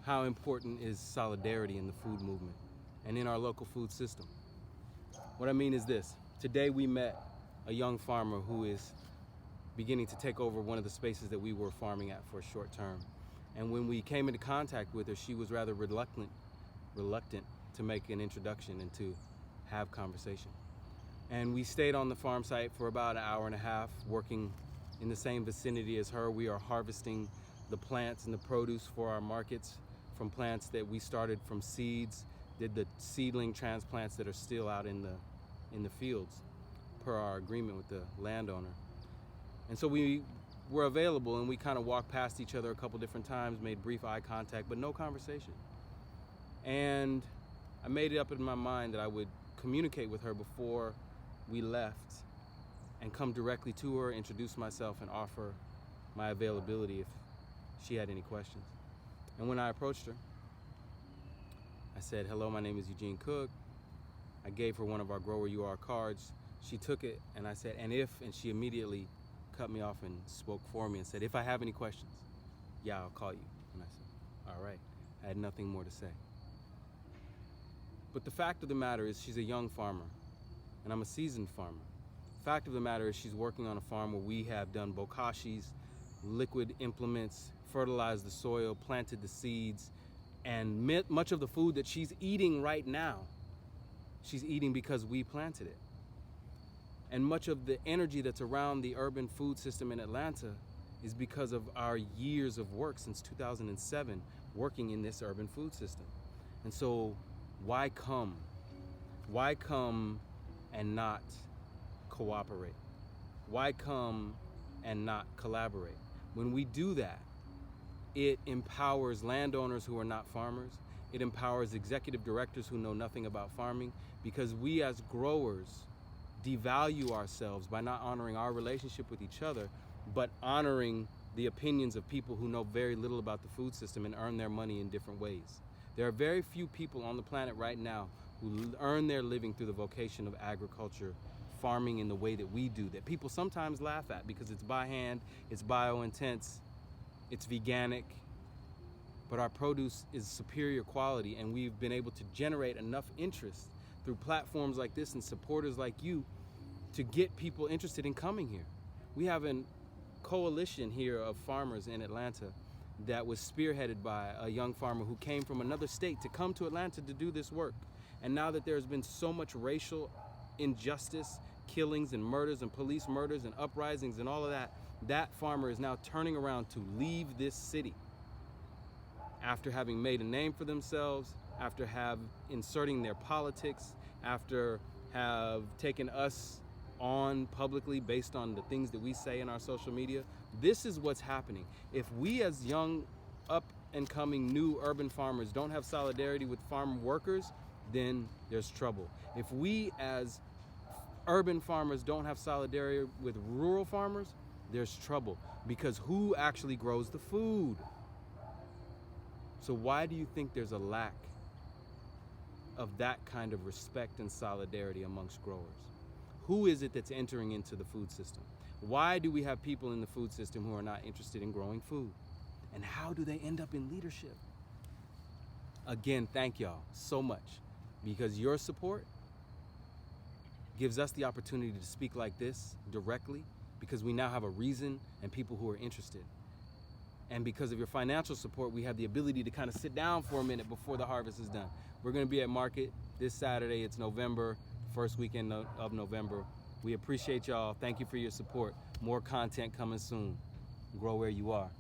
how important is solidarity in the food movement and in our local food system. What I mean is this. Today we met a young farmer who is beginning to take over one of the spaces that we were farming at for a short term. And when we came into contact with her, she was rather reluctant to make an introduction and to have conversation. And we stayed on the farm site for about an hour and a half, working in the same vicinity as her. We are harvesting the plants and the produce for our markets from plants that we started from seeds, did the seedling transplants that are still out in the fields per our agreement with the landowner. And so we were available, and we kind of walked past each other a couple different times, made brief eye contact, but no conversation. And I made it up in my mind that I would communicate with her before we left and come directly to her, introduce myself, and offer my availability if she had any questions. And when I approached her, I said, "Hello, my name is Eugene Cook." I gave her one of our Grower You Are cards. She took it, and I said, and she immediately cut me off and spoke for me and said, "If I have any questions, yeah, I'll call you." And I said, "All right." I had nothing more to say. But the fact of the matter is, she's a young farmer, and I'm a seasoned farmer. The fact of the matter is, she's working on a farm where we have done bokashis, liquid implements, fertilized the soil, planted the seeds, and much of the food that she's eating right now, she's eating because we planted it. And much of the energy that's around the urban food system in Atlanta is because of our years of work since 2007, working in this urban food system. And so why come? Why come and not cooperate? Why come and not collaborate? When we do that, it empowers landowners who are not farmers. It empowers executive directors who know nothing about farming, because we as growers devalue ourselves by not honoring our relationship with each other, but honoring the opinions of people who know very little about the food system and earn their money in different ways. There are very few people on the planet right now who earn their living through the vocation of agriculture, farming in the way that we do, that people sometimes laugh at because it's by hand, it's bio-intense, it's veganic, but our produce is superior quality, and we've been able to generate enough interest through platforms like this and supporters like you to get people interested in coming here. We have a coalition here of farmers in Atlanta that was spearheaded by a young farmer who came from another state to come to Atlanta to do this work. And now that there's been so much racial injustice, killings and murders and police murders and uprisings and all of that, that farmer is now turning around to leave this city after having made a name for themselves, after inserting their politics, after have taken us on publicly based on the things that we say in our social media. This is what's happening. If we as young, up and coming new urban farmers don't have solidarity with farm workers, then there's trouble. If we as urban farmers don't have solidarity with rural farmers, there's trouble, because who actually grows the food? So why do you think there's a lack of that kind of respect and solidarity amongst growers? Who is it that's entering into the food system? Why do we have people in the food system who are not interested in growing food? And how do they end up in leadership? Again, thank y'all so much, because your support gives us the opportunity to speak like this directly, because we now have a reason and people who are interested. And because of your financial support, we have the ability to kind of sit down for a minute before the harvest is done. We're going to be at market this Saturday. It's November, first weekend of November. We appreciate y'all. Thank you for your support. More content coming soon. Grow where you are.